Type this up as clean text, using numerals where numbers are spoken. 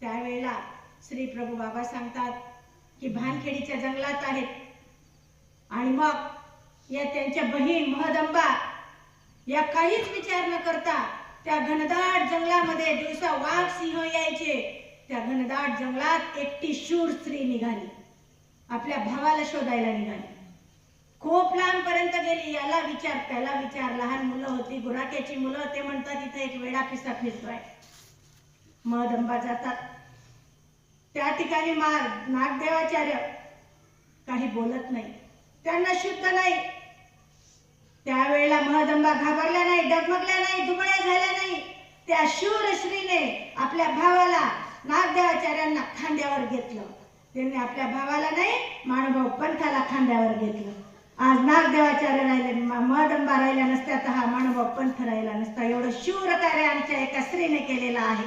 त्यावेळेला श्री प्रभू बाबा सांगतात की भानखेडीच्या जंगलात आहेत आणि मग या त्यांच्या बहीण महदंबा या काहीच विचार न करता त्या घनदाट जंगलामध्ये दिवसा वाघ सिंह यायचे। त्या घनदाट जंगलात एकटी शूर स्त्री निघाली, आपल्या भावाला शोधायला निघाली। खूप लांबपर्यंत गेली, याला विचार त्याला विचार, लहान मुलं होती, गुराख्याची मुलं, ते म्हणतात इथे एक वेडा पिसा फिरतोय। महदंबा जातात, त्या ठिकाणी नागदेवाचार्य काही बोलत नाही, त्यांना शुद्ध नाही। त्यावेळेला महदंबा घाबरल्या नाही, डगमगल्या नाही, दुबळ्या झाल्या नाही। त्या शूर स्त्रीने आपल्या भावाला नागदेवाचार्यांना खांद्यावर घेतलं। त्यांनी आपल्या भावाला नाही, माणूभाऊ पंथाला खांद्यावर घेतलं। आज नागदेवाचार्य राहिले, महदंबा राहिल्या नसत्या तर हा माणूभाऊ पंथ राहिला नसता। एवढं शूर कार्य आमच्या एका स्त्रीने केलेलं आहे।